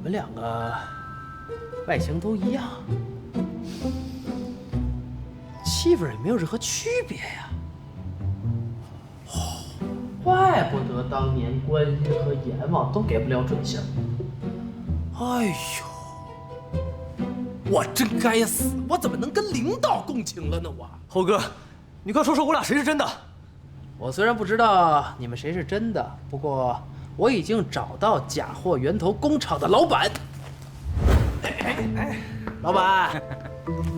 们两个外形都一样，气味也没有任何区別呀。哦，怪不得當年觀音和閻王都給不了準信。哎呦，我真該死！我怎麼能跟領導共情了呢？我猴哥，你快說說我倆誰是真的？我雖然不知道你們誰是真的，不過我已經找到假貨源頭工廠的老闆。老闆，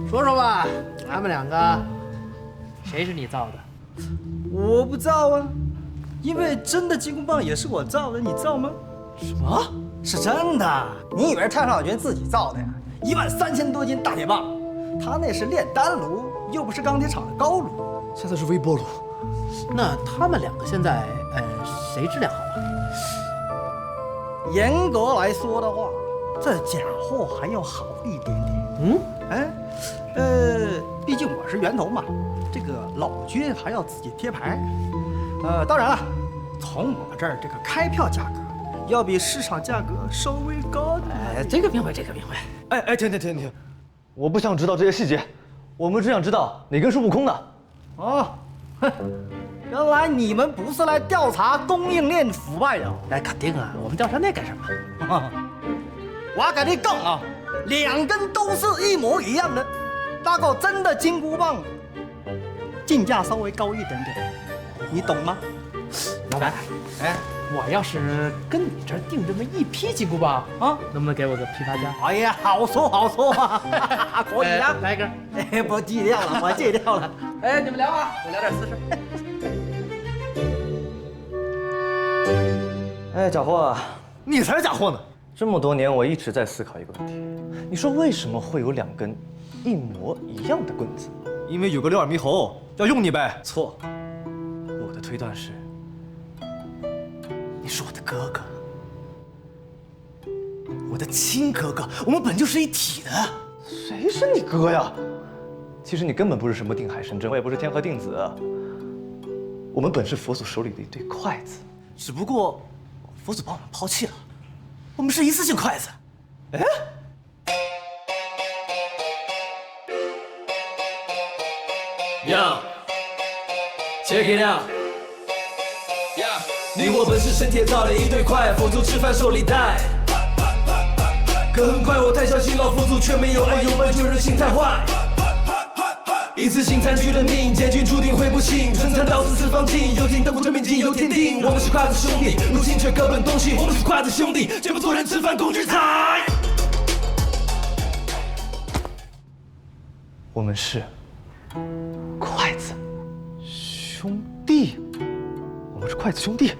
說說吧，咱們兩個誰是你造的？我不造啊，因為真的金箍棒也是我造的，你造嗎？什麼？是真的？你以為太上老君自己造的呀？13000多斤大鐵棒，他那是煉丹爐，又不是鋼鐵廠的高爐，現在是微波爐。那他們兩個現在，誰質量好啊？嚴格來說的話，這假貨還要好一點點。畢竟我是源頭嘛，這個老君還要自己貼牌。當然了，從我這兒這個開票價格要比市場價格稍微高點。這個明白，這個明白。停！我不想知道這些細節，我們只想知道哪根是悟空的。哦，原來你們不是來調查供應鏈腐敗的？那肯定啊，我們調查那幹什麼？我跟你講啊，2根都是一模一樣的，那個真的金箍棒進價稍微高一點點，你懂嗎？老闆，我要是跟你這兒訂這麼一批金箍棒啊，能不能給我個批發價？哎呀，好說嘛，可以啊，來一根。我記掉了，我記掉了。你們聊啊，我聊點私事。假貨啊，你才是假貨呢！這麼多年，我一直在思考一個問題，你說為什麼會有2根一模一樣的棍子？因為有個六耳獼猴要用你唄。錯，我的推斷是，你是我的哥哥，我的親哥哥，我們本就是一體的。誰是你哥呀？其實你根本不是什麼定海神針，我也不是天河定子，我們本是佛祖手裡的一對筷子，只不過佛祖把我們拋棄了，我們是一次性筷子。哎。Yo, check it out. 你我本是生鐵造的一對筷，佛祖吃飯手裡帶。可很快我太相信老佛祖，卻沒有愛，有愛就人心太壞。一次性殘局的命，結局注定會不幸。春殘到死四方盡，有情當古真命盡有天定。我們是筷子兄弟，如今卻各奔東西。我們是筷子兄弟，絕不做人吃飯工具菜。我們是筷子兄弟，我們是筷子兄弟。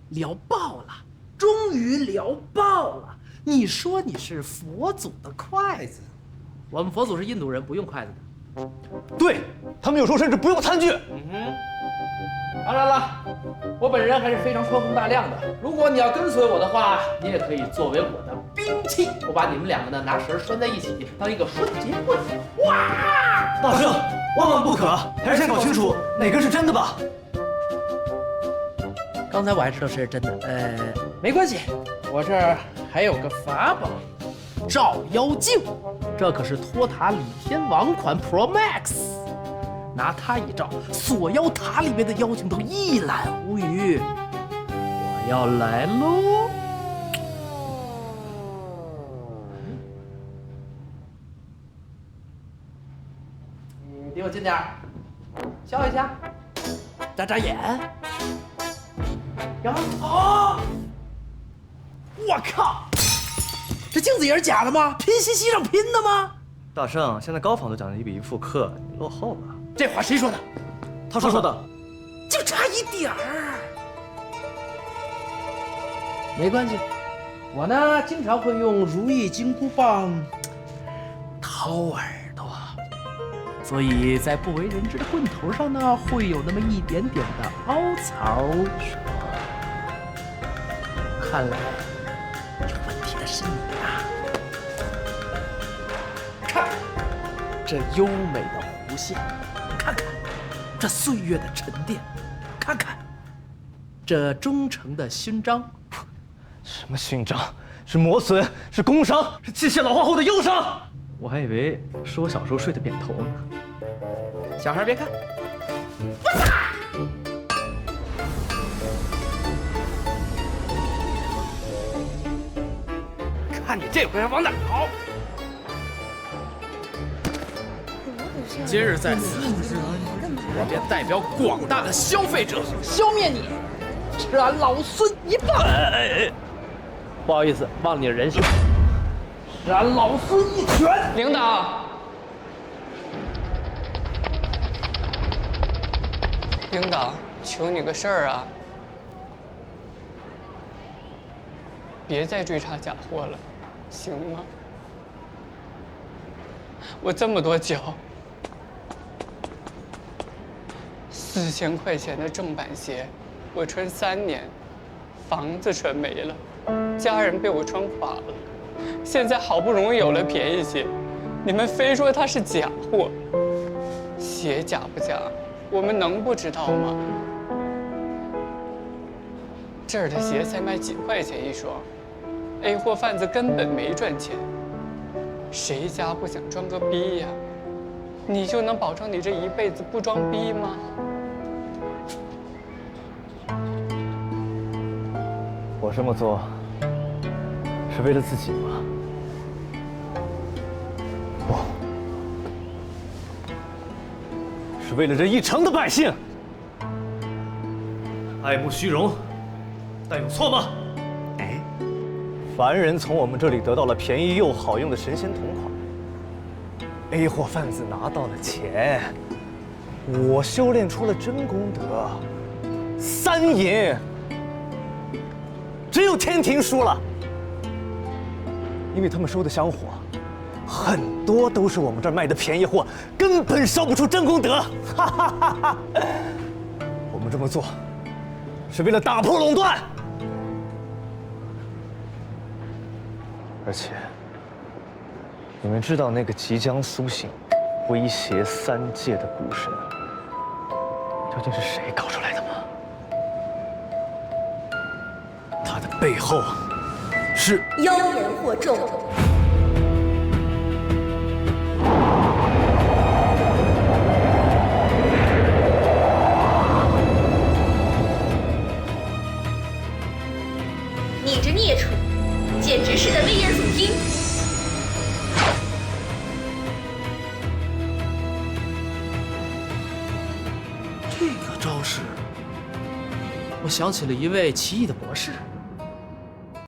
聊爆了，終於聊爆了。你說你是佛祖的筷子，我們佛祖是印度人，不用筷子的。對，他們有時候甚至不用餐具。當然了，我本人還是非常寬宏大量的。如果你要跟隨我的話，你也可以作為我的兵器。我把你們兩個呢拿繩拴在一起，當一個雙截棍。哇！大聖，萬萬不可，還是先搞清楚哪個是真的吧。剛才我還知道誰是真的，沒關係，我這兒還有個法寶，照妖鏡，這可是托塔李天王款 Pro Max， 拿它一照，鎖妖塔裡面的妖精都一覽無餘。我要來嘍！你離我近點兒，笑一下，眨眨眼。然後哦，我靠，這鏡子也是假的嗎？拼夕夕上拼的嗎？大聖，現在高仿都講究1:1復刻，你落後了。這話誰說的？他說的。就差一點兒。沒關係，我呢經常會用如意金箍棒掏耳朵，所以在不為人知的棍頭上呢，會有那麼一點點的凹槽。看來有問題的是你啊！看這優美的弧線，看看這歲月的沉澱，看看這忠誠的勳章，什麼勳章？是磨損，是工傷，是機械老化後的憂傷。我還以為是我小時候睡的扁頭呢。小孩別看。看你這回還往哪跑！今日在此，我便代表廣大的消費者消滅你，吃俺老孫一棒！不好意思，忘了你的人性，吃俺老孙一拳！領導，領導，求你個事兒啊！別再追查假貨了，行嗎？我這麼多腳，4000塊錢的正版鞋，我穿3年，房子全沒了，家人被我穿垮了，現在好不容易有了便宜鞋，你們非說它是假貨，鞋假不假，我們能不知道嗎？这兒的鞋才賣幾塊錢一雙。A 貨販子根本沒賺錢，誰家不想裝個逼呀？你就能保證你這一輩子不裝逼嗎？我這麼做是為了自己嗎？不，是為了這一城的百姓。愛慕虛榮，但有錯嗎？凡人從我們這裡得到了便宜又好用的神仙同款 ，A 貨販子拿到了錢，我修煉出了真功德，3贏，只有天庭輸了，因為他們收的香火，很多都是我們這兒賣的便宜貨，根本燒不出真功德。哈哈哈哈！我們這麼做，是為了打破壟斷。而且，你们知道那个即将苏醒、威脅3界的股神，究竟是誰搞出來的嗎？他的背後是妖言惑眾。你这孽畜！简直是个危言耸听！这个招式，我想起了一位奇异的博士。